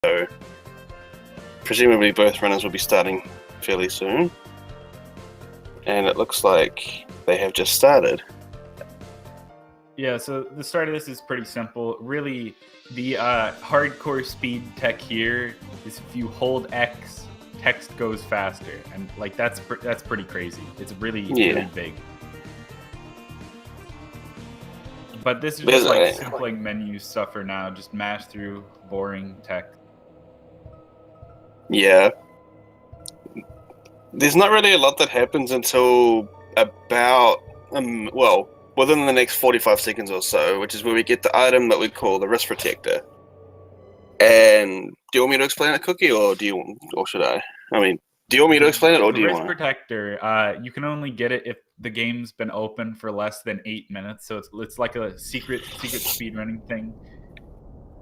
So presumably both runners will be starting fairly soon. And it looks like they have just started. Yeah, so the start of this is pretty simple. Really, the hardcore speed tech here is if you hold X, text goes faster, and like that's pretty crazy. It's really big. But this is just like simpling menu stuff for now. Just mash through boring text. Yeah. There's not really a lot that happens until about within the next 45 seconds or so, which is where we get the item that we call the wrist protector. And do you want me to explain it, Cookie, or should I? I mean, do you want me to explain it, or do you want? The wrist protector, you can only get it if the game's been open for less than 8 minutes, so it's like a secret speedrunning thing.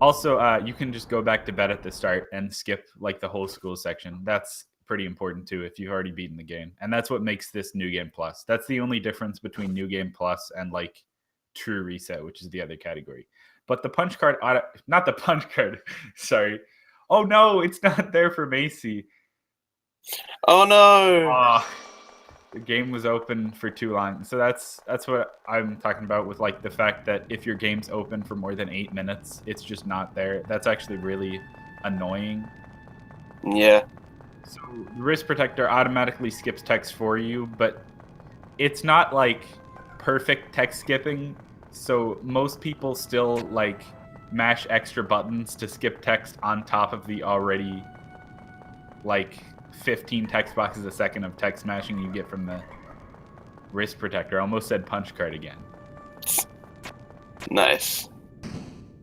Also, you can just go back to bed at the start and skip like the whole school section. That's pretty important too if you've already beaten the game, and that's what makes this New Game Plus. That's the only difference between New Game Plus and like True Reset, which is the other category. But the punch card, not the punch card. Sorry. Oh no, it's not there for Macii. Oh no! The game was open for too long. So that's what I'm talking about with like the fact that if your game's open for more than 8 minutes, it's just not there. That's actually really annoying. Yeah. So the wrist protector automatically skips text for you, but it's not like perfect text skipping. So most people still like mash extra buttons to skip text on top of the already like 15 text boxes a second of text mashing you get from the wrist protector. I almost said punch card again. Nice.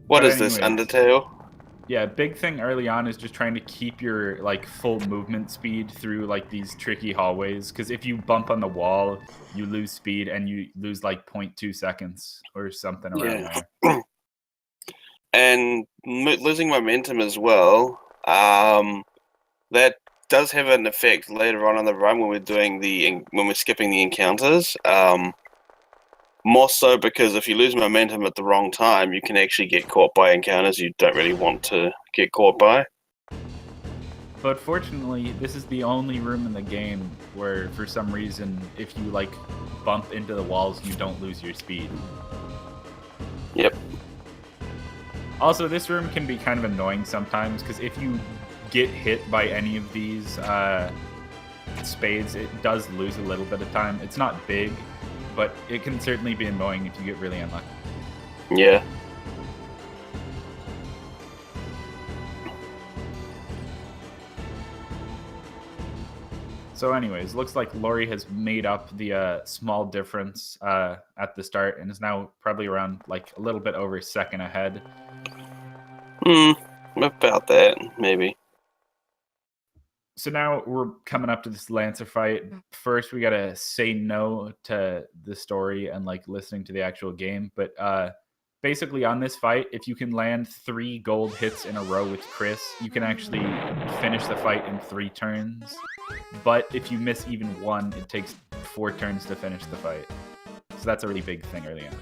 What is this, Undertale? Yeah, big thing early on is just trying to keep your like full movement speed through like these tricky hallways, because if you bump on the wall, you lose speed and you lose like 0.2 seconds or something around there. And losing momentum as well. That does have an effect later on in the run when we're skipping the encounters. More so because if you lose momentum at the wrong time, you can actually get caught by encounters you don't really want to get caught by. But fortunately, this is the only room in the game where, for some reason, if you like bump into the walls, you don't lose your speed. Yep. Also, this room can be kind of annoying sometimes, because if you get hit by any of these spades, it does lose a little bit of time. It's not big, but it can certainly be annoying if you get really unlucky. Yeah. So anyways, looks like Laurie has made up the small difference at the start and is now probably around like a little bit over a second ahead. About that, maybe. So now we're coming up to this Lancer fight. First, we gotta say no to the story and like listening to the actual game. But basically on this fight, if you can land 3 gold hits in a row with Chris, you can actually finish the fight in 3 turns. But if you miss even 1, it takes 4 turns to finish the fight. So that's a really big thing early on.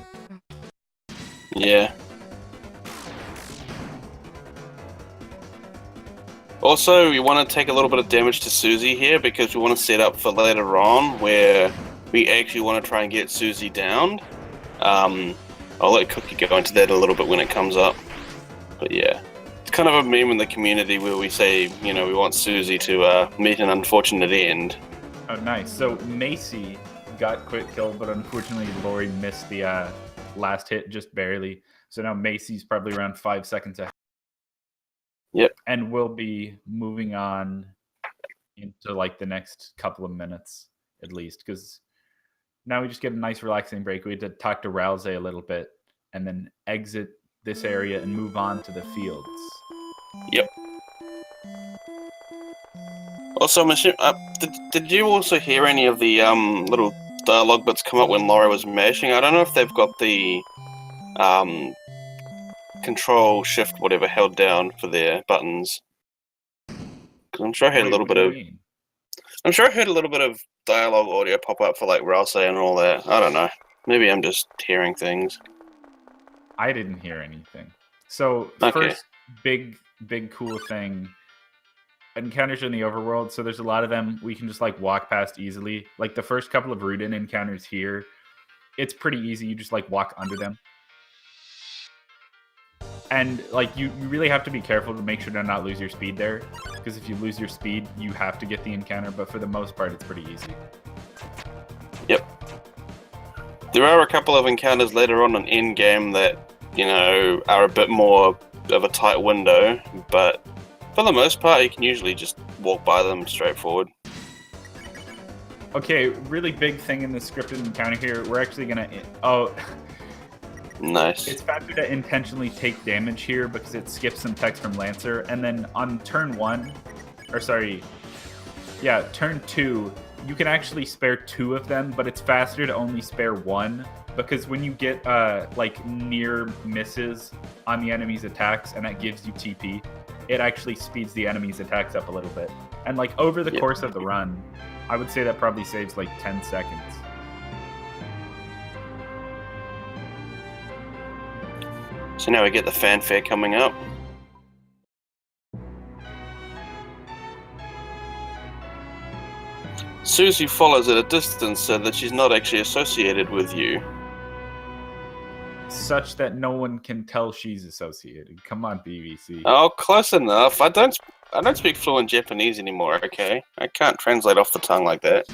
Yeah. Also, we want to take a little bit of damage to Susie here because we want to set up for later on where we actually want to try and get Susie down. I'll let Cookie go into that a little bit when it comes up. But yeah, it's kind of a meme in the community where we say, you know, we want Susie to meet an unfortunate end. Oh, nice. So Macii got quick kill, but unfortunately Laurie missed the last hit just barely. So now Macie's probably around 5 seconds ahead. Yep. And we'll be moving on into like the next couple of minutes at least, because now we just get a nice relaxing break. We had to talk to Rouse a little bit and then exit this area and move on to the fields. Yep. Also, did you also hear any of the little dialogue bits come up when Laurie was mashing? I don't know if they've got the Control Shift whatever held down for their buttons. Because I'm sure I heard a little bit of. I'm sure I heard a little bit of dialogue audio pop up for like Rouse and all that. I don't know. Maybe I'm just hearing things. I didn't hear anything. So okay. First big big cool thing. Encounters in the overworld, so there's a lot of them we can just like walk past easily. Like the first couple of Rudin encounters here, it's pretty easy. You just like walk under them. And like you really have to be careful to make sure to not lose your speed there, because if you lose your speed, you have to get the encounter, but for the most part, it's pretty easy. Yep. There are a couple of encounters later on in game that, you know, are a bit more of a tight window, but for the most part, you can usually just walk by them straightforward. Okay, really big thing in the scripted encounter here. We're actually gonna... Oh, nice. It's faster to intentionally take damage here because it skips some text from Lancer. And then on turn 1, or sorry, yeah, turn 2, you can actually spare 2 of them, but it's faster to only spare 1 because when you get like near misses on the enemy's attacks and that gives you TP, it actually speeds the enemy's attacks up a little bit. And like over the course of the run, I would say that probably saves like 10 seconds. So now we get the fanfare coming up. Susie follows at a distance so that she's not actually associated with you. Such that no one can tell she's associated. Come on, BBC. Oh, close enough. I don't speak fluent Japanese anymore, okay? I can't translate off the tongue like that.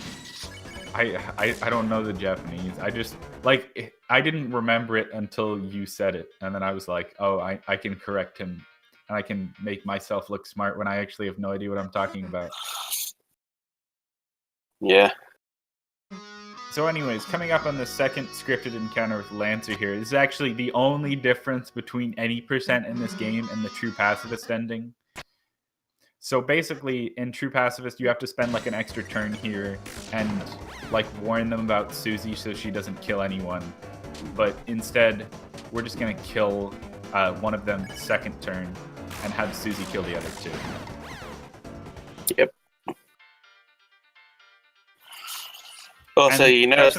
I don't know the Japanese. I just, like, I didn't remember it until you said it. And then I was like, oh, I can correct him. And I can make myself look smart when I actually have no idea what I'm talking about. Yeah. So anyways, coming up on the second scripted encounter with Lancer here, this is actually the only difference between any percent in this game and the True Pacifist ending. So basically, in True Pacifist, you have to spend like an extra turn here and like warn them about Susie so she doesn't kill anyone. But instead, we're just gonna kill one of them second turn and have Susie kill the other 2. Yep. Also, you notice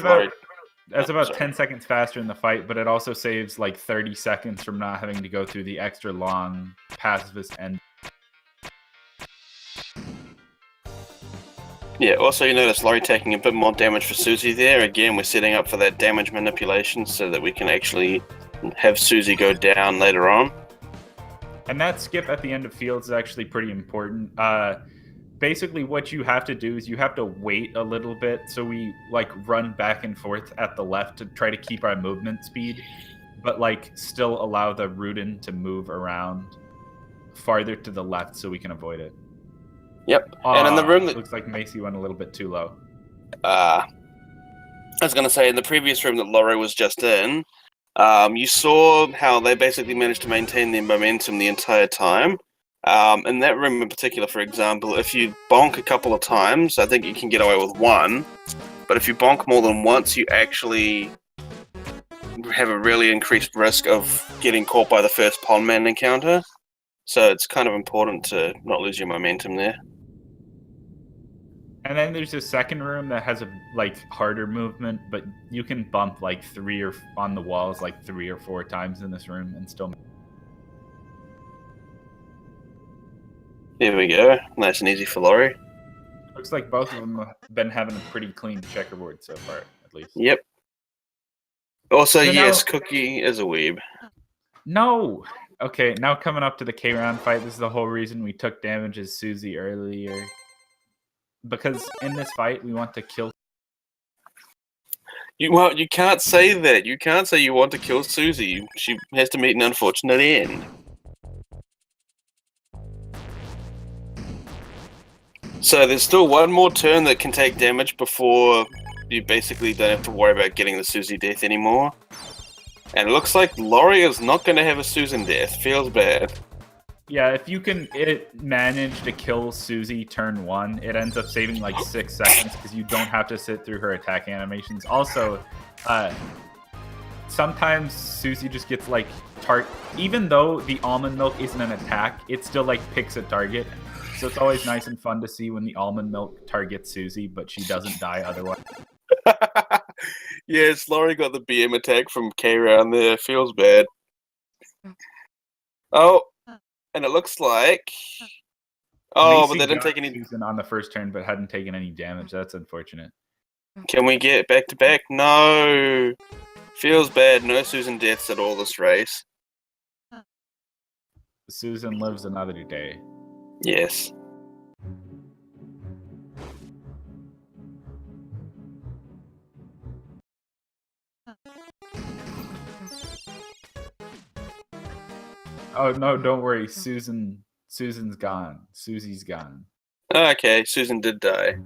that's about 10 seconds faster in the fight, but it also saves like 30 seconds from not having to go through the extra long pacifist end. Yeah, also you notice Laurie taking a bit more damage for Susie there. Again, we're setting up for that damage manipulation so that we can actually have Susie go down later on. And that skip at the end of fields is actually pretty important. Basically, what you have to do is you have to wait a little bit, so we like run back and forth at the left to try to keep our movement speed, but like still allow the Rudin to move around farther to the left so we can avoid it. Yep. And in the room that looks like Macii went a little bit too low. I was going to say, in the previous room that Laurie was just in, you saw how they basically managed to maintain their momentum the entire time. In that room in particular, for example, if you bonk a couple of times, I think you can get away with 1. But if you bonk more than once, you actually have a really increased risk of getting caught by the first pond man encounter. So it's kind of important to not lose your momentum there. And then there's a second room that has a like harder movement, but you can bump like 3 or on the walls like 3 or 4 times in this room and still. There we go. Nice and easy for Laurie. Looks like both of them have been having a pretty clean checkerboard so far, at least. Yep. Also, So yes, now... Cookie is a weeb. No! Okay, now coming up to the K-round fight, this is the whole reason we took damage as Susie earlier. Because in this fight, we want to kill... You can't say that. You can't say you want to kill Susie. She has to meet an unfortunate end. So there's still one more turn that can take damage before you basically don't have to worry about getting the Susie death anymore. And it looks like Laurie is not going to have a Susan death. Feels bad. Yeah, if you can manage to kill Susie turn 1, it ends up saving like 6 seconds because you don't have to sit through her attack animations. Also, sometimes Susie just gets like even though the almond milk isn't an attack, it still like picks a target. So it's always nice and fun to see when the almond milk targets Susie, but she doesn't die otherwise. Yes, Laurie got the BM attack from K-Round there. Feels bad. Oh, And it looks like... Oh, Macii but they didn't got take any... Susan on the first turn, but hadn't taken any damage. That's unfortunate. Can we get back-to-back? No! Feels bad. No Susan deaths at all this race. Susan lives another day. Yes. Oh, no, don't worry. Susan's gone. Susie's gone. Okay, Susan did die.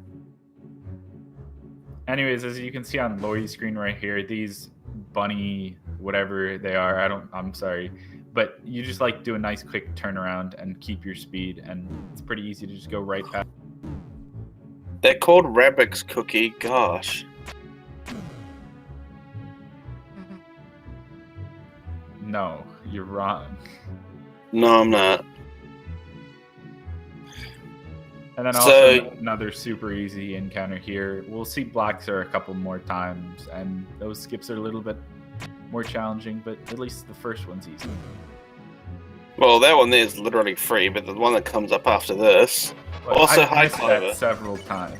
Anyways, as you can see on Laurie's screen right here, these bunny, whatever they are, I'm sorry, but you just like do a nice quick turnaround and keep your speed, and it's pretty easy to just go right past. They're called Rabbick's Cookie. Gosh. No, you're wrong. No, I'm not. And then So- also another super easy encounter here. We'll see Blackster a couple more times, and those skips are a little bit more challenging, but at least the first one's easy. Well, that one there is literally free, but the one that comes up after this... But Also, I've High missed Clover. that several times.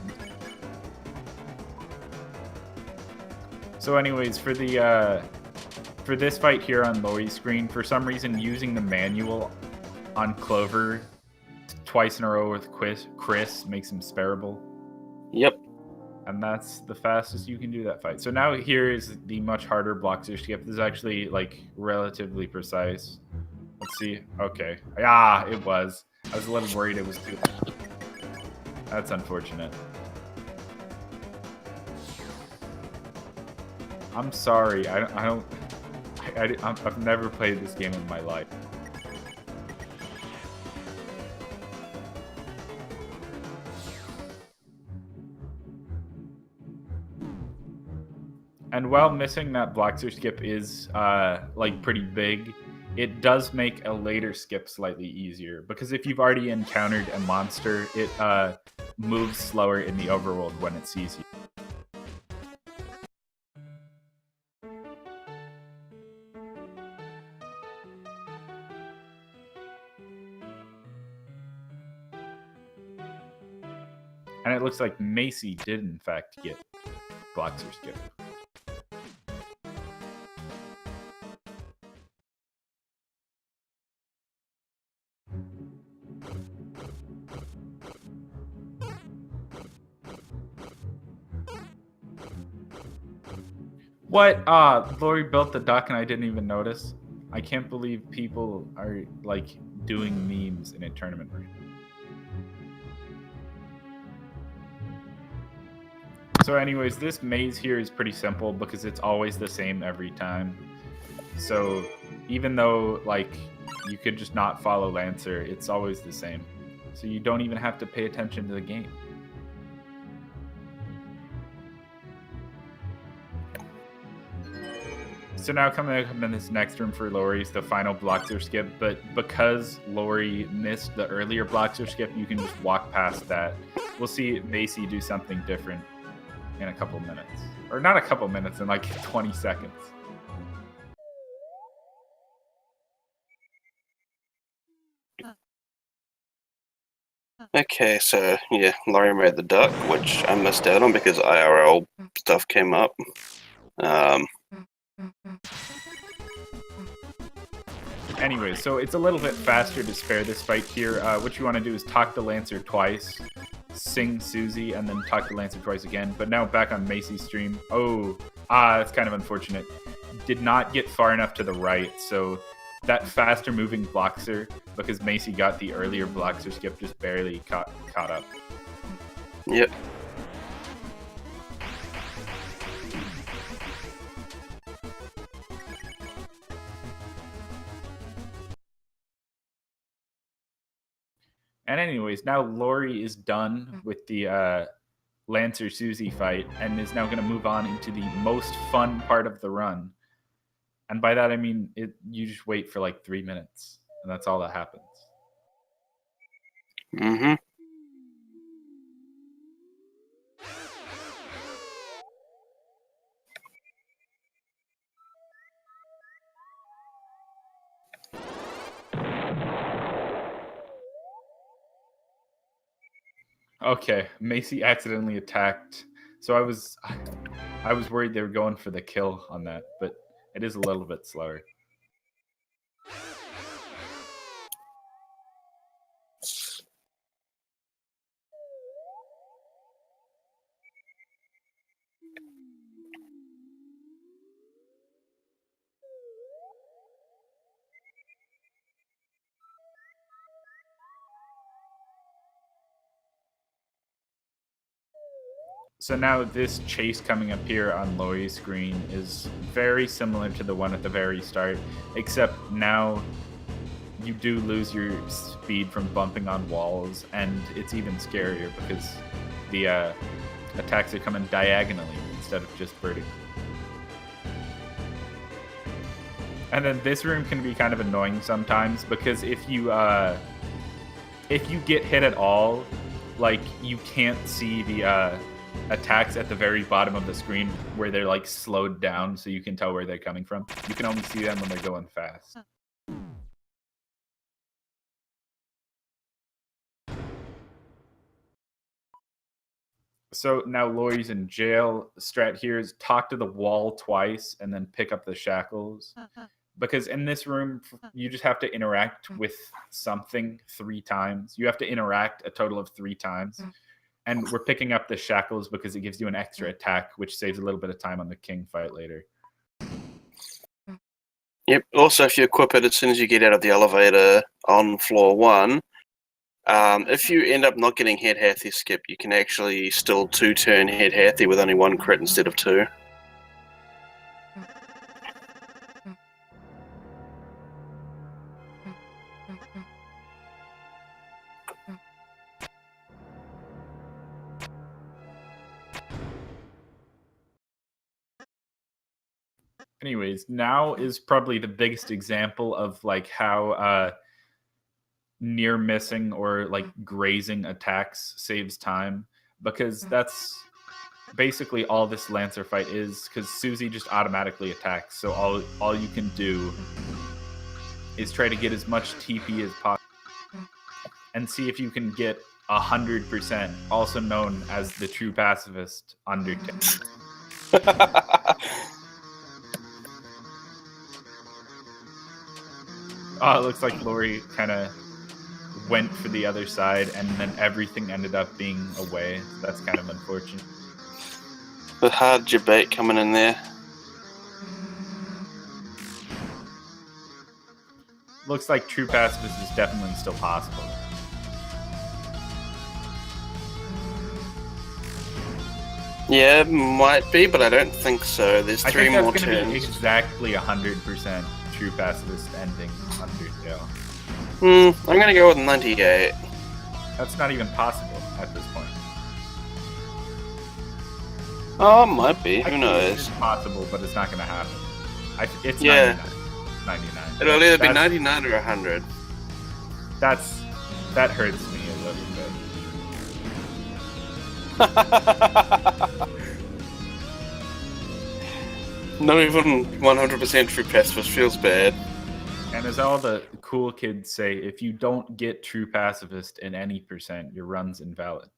So anyways, for this fight here on Laurie's screen, for some reason using the manual on Clover twice in a row with Chris makes him spareable. Yep. And that's the fastest you can do that fight. So now here is the much harder Bloxer skip. This is actually like relatively precise. Let's see. Okay. Ah, it was. I was a little worried it was too. That's unfortunate. I'm sorry. I've never played this game in my life. And while missing that Bloxer skip is like pretty big, it does make a later skip slightly easier, because if you've already encountered a monster, it moves slower in the overworld when it sees you. And it looks like Macii did in fact get Bloxer skip. What? Laurie built the duck and I didn't even notice. I can't believe people are like doing memes in a tournament right now. So anyways, this maze here is pretty simple because it's always the same every time. So even though like you could just not follow Lancer, it's always the same. So you don't even have to pay attention to the game. So now coming up in this next room for Laurie is the final Bloxer skip, but because Laurie missed the earlier Bloxer skip, you can just walk past that. We'll see Macii do something different in a couple minutes. Or not a couple minutes, in like 20 seconds. Okay, so yeah, Laurie made the duck, which I missed out on because IRL stuff came up. Anyway, so it's a little bit faster to spare this fight here. What you want to do is talk to Lancer twice, sing Susie, and then talk to Lancer twice again. But now back on Macii's stream. Oh, that's kind of unfortunate. Did not get far enough to the right, so that faster moving Bloxer, because Macii got the earlier Bloxer skip, just barely caught up. Yep. And anyways, now Laurie is done with the Lancer Susie fight and is now going to move on into the most fun part of the run. And by that I mean you just wait for like 3 minutes, and that's all that happens. Mm-hmm. Okay, Macii accidentally attacked. So I was worried they were going for the kill on that, but it is a little bit slower. So now this chase coming up here on Laurie's screen is very similar to the one at the very start, except now you do lose your speed from bumping on walls, and it's even scarier because the attacks are coming diagonally instead of just vertically. And then this room can be kind of annoying sometimes because if you get hit at all, like you can't see the attacks at the very bottom of the screen where they're like slowed down so you can tell where they're coming from. You can only see them when they're going fast. So now Laurie's in jail. Strat here is talk to the wall twice and then pick up the shackles. Because in this room, you just have to interact with something 3 times. You have to interact a total of 3 times. And we're picking up the shackles because it gives you an extra attack, which saves a little bit of time on the king fight later. Yep. Also, if you equip it as soon as you get out of the elevator on floor 1, if you end up not getting head Hathy skip, you can actually still 2-turn head Hathy with only 1 crit instead of 2. Anyways, now is probably the biggest example of like how near missing or like grazing attacks saves time, because that's basically all this Lancer fight is, because Susie just automatically attacks. So all you can do is try to get as much TP as possible and see if you can get 100%, also known as the true pacifist Undertale. Oh, it looks like Laurie kind of went for the other side, and then everything ended up being away. So that's kind of unfortunate. The hard debate coming in there. Looks like true pacifist is definitely still possible. Yeah, might be, but I don't think so. There's 3 more I think that's going to be turns. exactly 100% true pacifist ending Undertale. I'm going to go with 98. That's not even possible at this point. Oh, it might be. Who knows? It's possible, but it's not going to happen. It's Yeah. 99. It'll either be 99 or 100. That hurts me a little bit. Not even 100% true pacifist feels bad. And as all the cool kids say, if you don't get true pacifist in any percent, your run's invalid.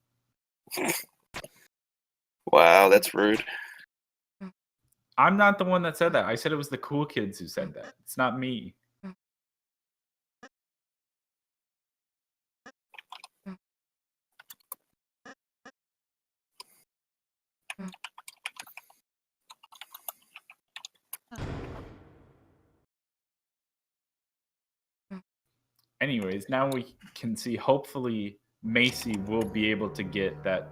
Wow, that's rude. I'm not the one that said that. I said it was the cool kids who said that. It's not me. Anyways, now we can see, hopefully Macii will be able to get that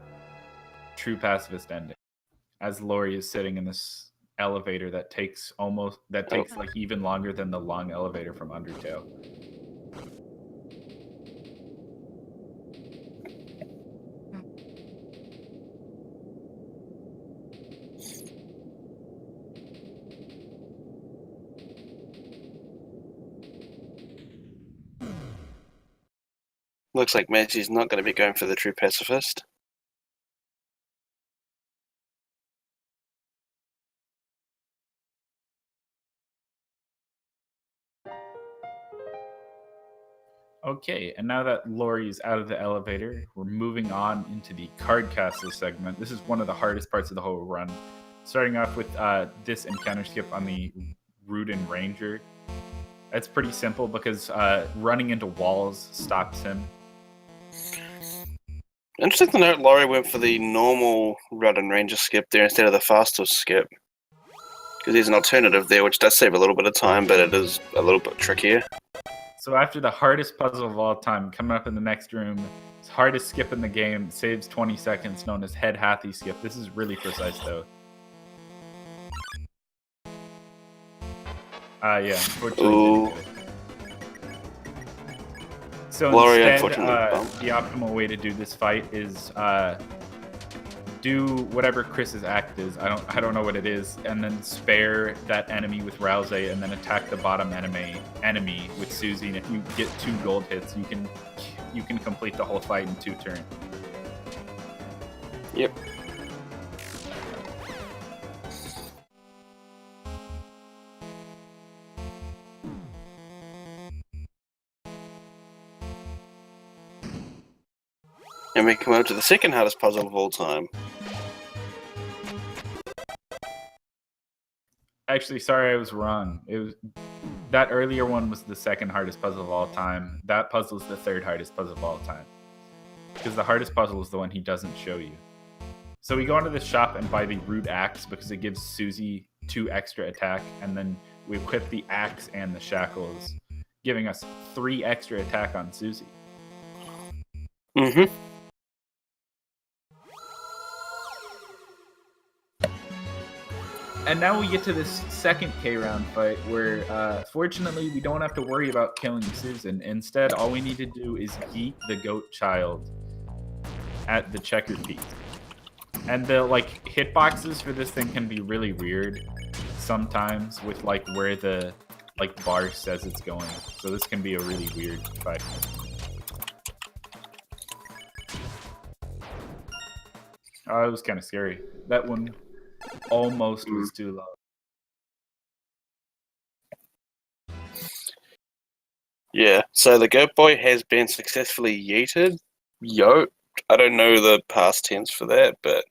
true pacifist ending, as Laurie is sitting in this elevator that takes like even longer than the long elevator from Undertale. Looks like Macii's not going to be going for the true pacifist. Okay, and now that Laurie's out of the elevator, we're moving on into the card castle segment. This is one of the hardest parts of the whole run. Starting off with this encounter skip on the Rudin Ranger. That's pretty simple because running into walls stops him. Interesting to note, Laurie went for the normal Rudin Ranger skip there instead of the faster skip. Because there's an alternative there, which does save a little bit of time, but it is a little bit trickier. So after the hardest puzzle of all time, coming up in the next room, it's hardest skip in the game, saves 20 seconds, known as Head Hathy skip. This is really precise, though. Yeah, unfortunately. So Laurie, instead, the optimal way to do this fight is do whatever Chris's act is. I don't know what it is, and then spare that enemy with Rouse, and then attack the bottom enemy with Susie. And if you get 2 gold hits, you can complete the whole fight in 2 turns. Yep. And we come over to the second hardest puzzle of all time. Actually, sorry, I was wrong. That earlier one was the second hardest puzzle of all time. That puzzle is the 3rd hardest puzzle of all time. Because the hardest puzzle is the one he doesn't show you. So we go into the shop and buy the Rude Axe because it gives Susie 2 extra attack, and then we equip the axe and the shackles, giving us 3 extra attack on Susie. Mm-hmm. And now we get to this second K-round fight where, fortunately, we don't have to worry about killing Susan. Instead, all we need to do is yeet the goat child at the checker piece. And the, hitboxes for this thing can be really weird sometimes with, where the, bar says it's going. So this can be a really weird fight. Oh, it was kind of scary. That one almost was too low. Yeah, so the goat boy has been successfully yeeted. Yoked. I don't know the past tense for that, but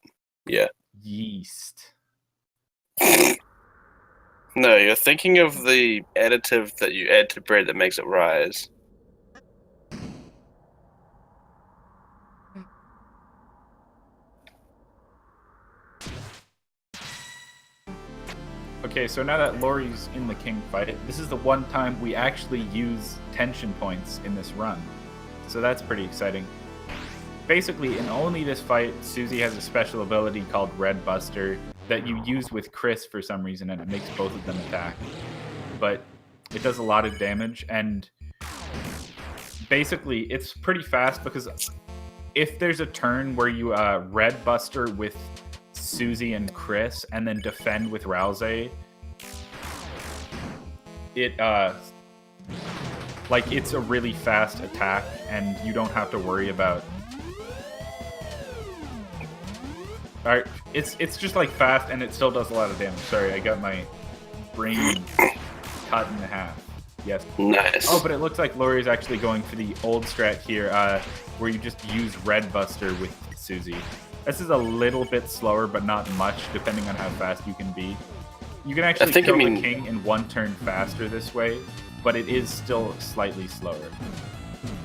yeah. Yeast. No, you're thinking of the additive that you add to bread that makes it rise. Okay, so now that Laurie's in the king fight, this is the one time we actually use tension points in this run. So that's pretty exciting. Basically, in only this fight, Susie has a special ability called Red Buster that you use with Chris for some reason, and it makes both of them attack. But it does a lot of damage, and basically, it's pretty fast because if there's a turn where you Red Buster with Susie and Chris and then defend with Rouse, it's a really fast attack, and you don't have to worry about. All right, it's just fast, and it still does a lot of damage. Sorry, I got my brain cut in half. Yes. Nice. Oh, but it looks like Laurie's actually going for the old strat here, where you just use Red Buster with Susie. This is a little bit slower, but not much, depending on how fast you can be. You can actually kill the king in 1 turn faster this way, but it is still slightly slower.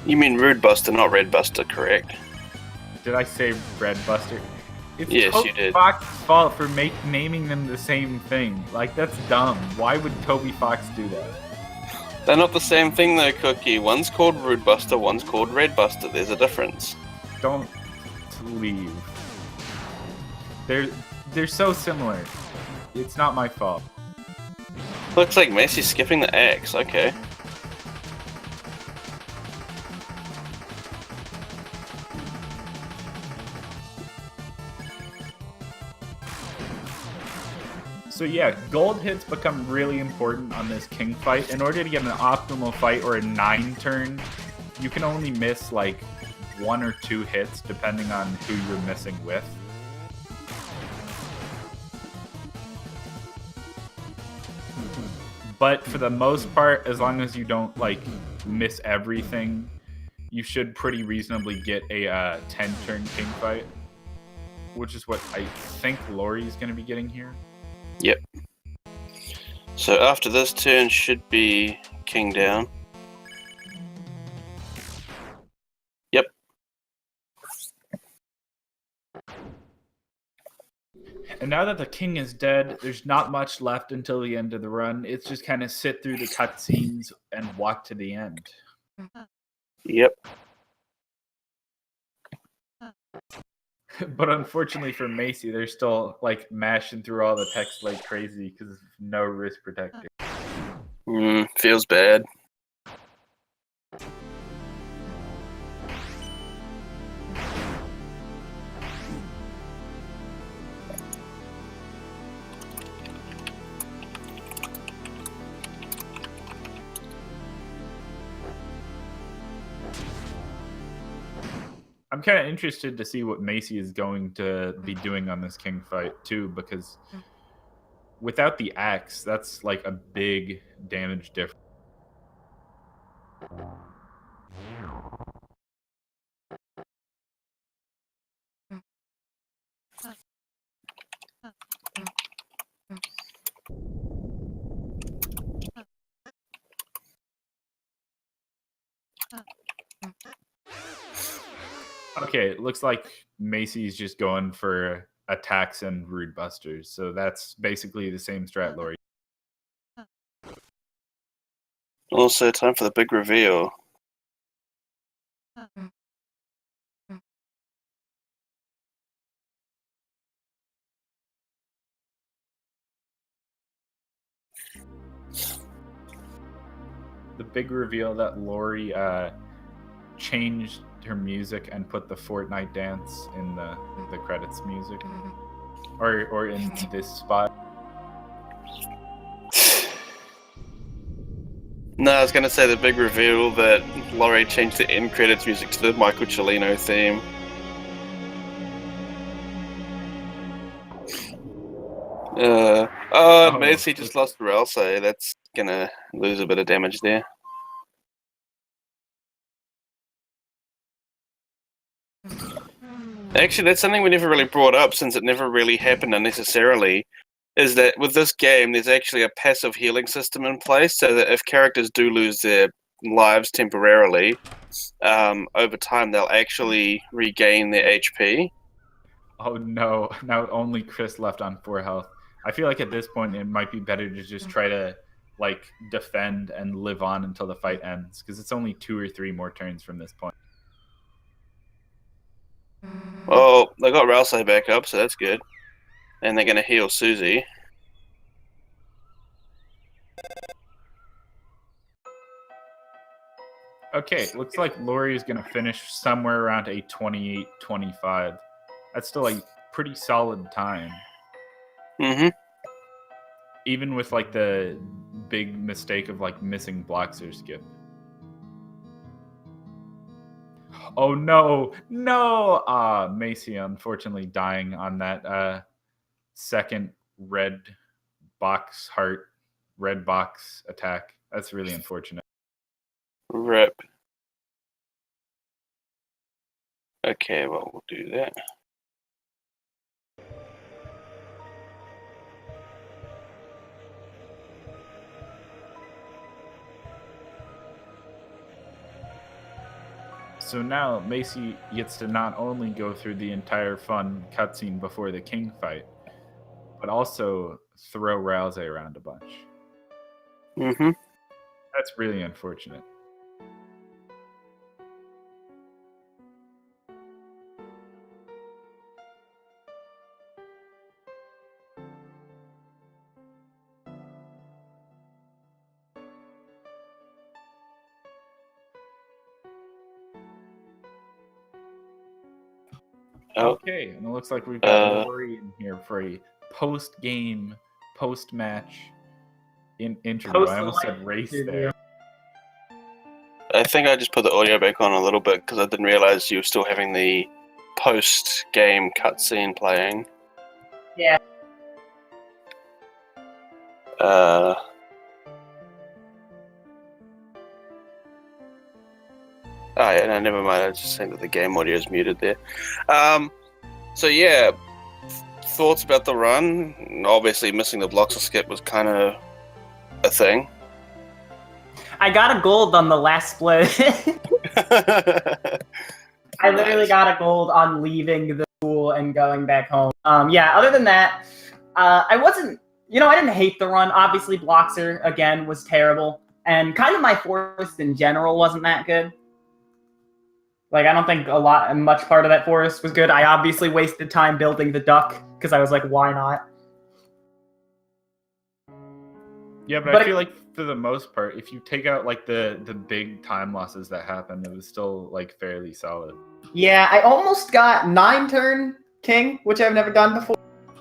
You mean Rude Buster, not Red Buster, correct? Did I say Red Buster? It's yes, Toby you did. Fox's fault for naming them the same thing. That's dumb. Why would Toby Fox do that? They're not the same thing though, Cookie. One's called Rude Buster, one's called Red Buster. There's a difference. Don't leave. They're so similar. It's not my fault. Looks like Macii's skipping the axe. Okay. So yeah, gold hits become really important on this king fight. In order to get an optimal fight or a 9 turn, you can only miss 1 or 2 hits depending on who you're missing with. But for the most part, as long as you don't miss everything, you should pretty reasonably get a 10-turn king fight, which is what I think Laurie's going to be getting here. Yep. So after this turn should be king down. Yep. And now that the king is dead, there's not much left until the end of the run. It's just kind of sit through the cutscenes and walk to the end. Yep. But unfortunately for Macii, they're still like mashing through all the text like crazy because of no wrist protector. Feels bad. I'm kind of interested to see what Macii is going to be doing on this king fight too, because without the axe, that's like a big damage difference. Okay, it looks like Macie's just going for attacks and rude busters, so that's basically the same strat, Laurie. Also, time for the big reveal. The big reveal that Laurie changed her music and put the Fortnite dance in the credits music, or in this spot. No, I was going to say the big reveal that Laurie changed the end credits music to the Michael Cellino theme. Macii just lost the rail, so that's going to lose a bit of damage there. Actually, that's something we never really brought up since it never really happened unnecessarily, is that with this game, there's actually a passive healing system in place so that if characters do lose their lives temporarily, over time they'll actually regain their HP. Oh no, now only Chris left on 4 health. I feel like at this point it might be better to just try to like defend and live on until the fight ends, because it's only 2 or 3 more turns from this point. Well, they got Rousey back up, so that's good. And they're going to heal Susie. Okay, looks like Laurie is going to finish somewhere around a 28-25. That's still a pretty solid time. Mm-hmm. Even with like the big mistake of like missing blocks or skip. Oh no, no! Macii unfortunately dying on that second red box attack. That's really unfortunate. Rip. Okay, well, we'll do that. So now Macii gets to not only go through the entire fun cutscene before the king fight, but also throw Rousey around a bunch. Mm-hmm. That's really unfortunate. Okay, and it looks like we've got Laurie in here for a post-game, post-match interview. I almost said race there. I think I just put the audio back on a little bit because I didn't realize you were still having the post-game cutscene playing. Yeah. Oh yeah, no, never mind. I was just saying that the game audio is muted there. So yeah, thoughts about the run? Obviously, missing the blocks of skip was kind of a thing. I got a gold on the last split. I literally got a gold on leaving the school and going back home. Yeah, other than that, I wasn't, I didn't hate the run. Obviously, Bloxer, again, was terrible. And kind of my forest in general wasn't that good. Like, I don't think much part of that forest was good. I obviously wasted time building the duck, because I was like, why not? Yeah, but I feel like for the most part, if you take out like the big time losses that happened, it was still like fairly solid. Yeah, I almost got 9-turn king, which I've never done before,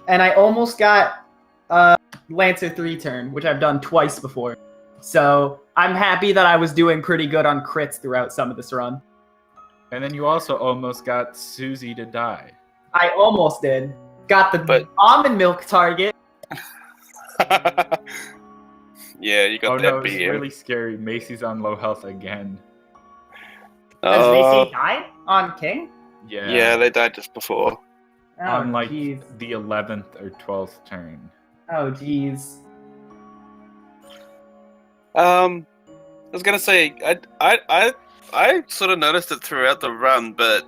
and I almost got Lancer 3-turn, which I've done twice before. So I'm happy that I was doing pretty good on crits throughout some of this run. And then you also almost got Susie to die. I almost did. Got the almond milk target. Yeah, you got that BM. BM. It's really scary. Macie's on low health again. Has Macii died on king? Yeah. Yeah, they died just before. Oh, on like geez. the 11th or 12th turn. Oh, jeez. I was gonna say, I sort of noticed it throughout the run, but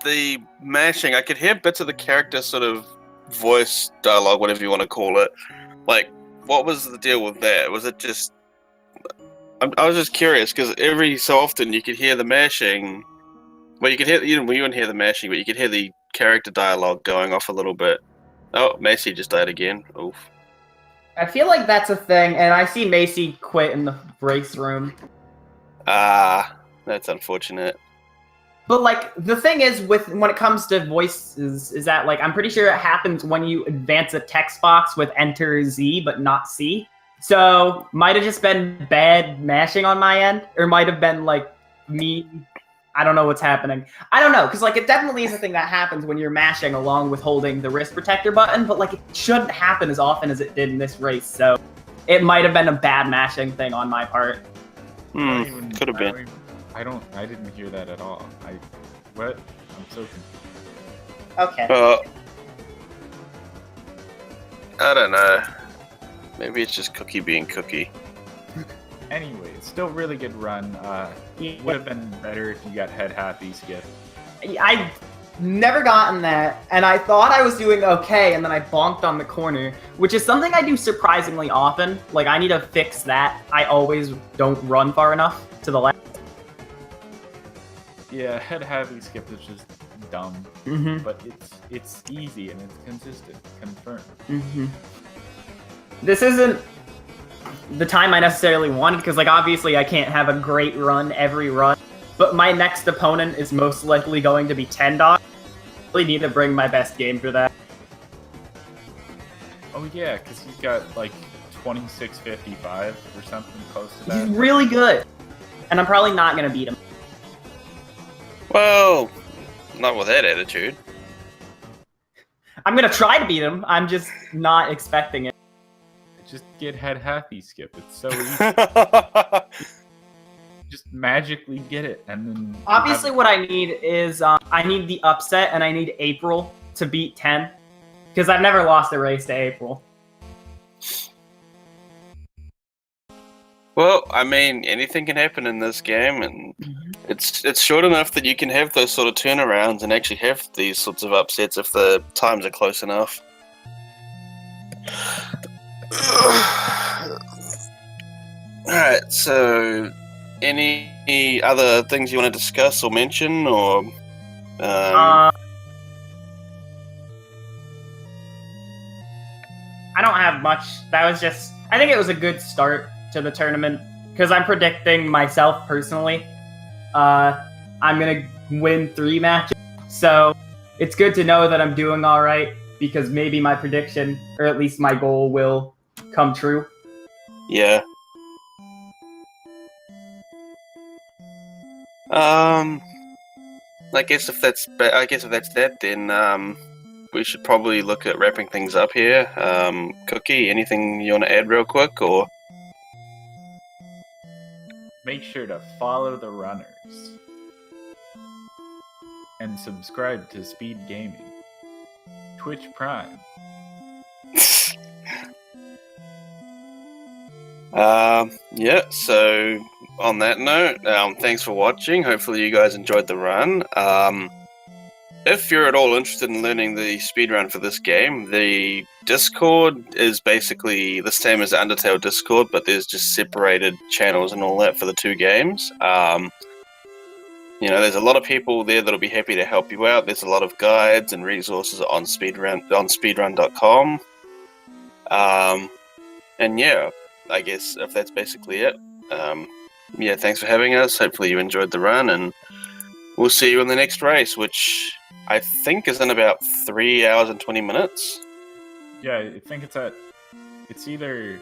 the mashing, I could hear bits of the character sort of voice dialogue, whatever you want to call it. Like, what was the deal with that? Was it just... I was just curious, because every so often you could hear the mashing. Well, you could hear... You wouldn't hear the mashing, but you could hear the character dialogue going off a little bit. Oh, Macii just died again. Oof. I feel like that's a thing, and I see Macii quit in the race room. That's unfortunate. But, like, the thing is, when it comes to voices, is that, like, I'm pretty sure it happens when you advance a text box with Enter Z, but not C. So, might have just been bad mashing on my end, or might have been, like, me... I don't know what's happening. I don't know, because, like, it definitely is a thing that happens when you're mashing along with holding the wrist protector button, but, like, it shouldn't happen as often as it did in this race, so it might have been a bad mashing thing on my part. Could have been. I didn't hear that at all. What? I'm so confused. Okay. I don't know. Maybe it's just Cookie being Cookie. Anyway, it's still really good run. It would have been better if you got head happy skip. I've never gotten that, and I thought I was doing okay, and then I bonked on the corner, which is something I do surprisingly often. Like, I need to fix that. I always don't run far enough to the left. Yeah, head happy skip is just dumb, but it's easy and it's consistent. Confirmed. This isn't the time I necessarily wanted, because, like, obviously I can't have a great run every run, but my next opponent is most likely going to be 10 Dog. I really need to bring my best game for that. Oh yeah, because he's got like 2655 or something close to that. He's really good, and I'm probably not going to beat him. Well, not with that attitude. I'm going to try to beat him, I'm just not expecting it. Just get head happy skip. It's so easy. Just magically get it, and then obviously what I need is I need the upset, and I need April to beat 10, because I've never lost a race to April. Well, I mean, anything can happen in this game, and it's short enough that you can have those sort of turnarounds and actually have these sorts of upsets if the times are close enough. Alright, so any other things you want to discuss or mention, or I don't have much. That was just, I think it was a good start to the tournament, because I'm predicting myself personally I'm gonna win 3 matches, so it's good to know that I'm doing all right, because maybe my prediction, or at least my goal, will come true. Yeah. I guess if that's that, then we should probably look at wrapping things up here. Cookie, anything you want to add real quick, or? Make sure to follow the runners. and subscribe to Speed Gaming. Twitch Prime. Yeah, so on that note, thanks for watching. Hopefully you guys enjoyed the run. If you're at all interested in learning the speedrun for this game, the Discord is basically the same as the Undertale Discord, but there's just separated channels and all that for the two games. There's a lot of people there that'll be happy to help you out. There's a lot of guides and resources on speedrun.com. And yeah, I guess if that's basically it. Thanks for having us. Hopefully you enjoyed the run, and we'll see you in the next race, which I think is in about 3 hours and 20 minutes. Yeah, I think it's either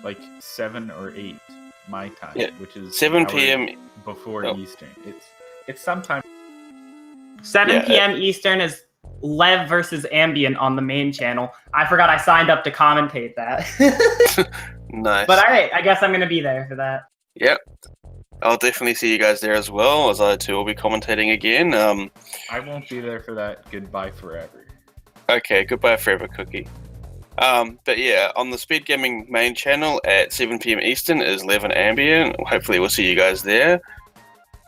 like 7 or 8 my time, which is 7 p.m. before Eastern. It's sometime 7 p.m. Eastern is Lev versus Ambient on the main channel. I forgot I signed up to commentate that. Nice. But alright, I guess I'm going to be there for that. Yep. I'll definitely see you guys there as well, as I too will be commentating again. I won't be there for that. Goodbye forever. Okay, goodbye forever, Cookie. But yeah, on the Speed Gaming main channel at 7 p.m. Eastern is Lev and Ambient. Hopefully we'll see you guys there.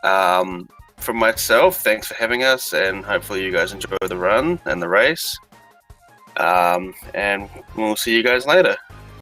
From myself, thanks for having us, and hopefully you guys enjoy the run and the race. And we'll see you guys later.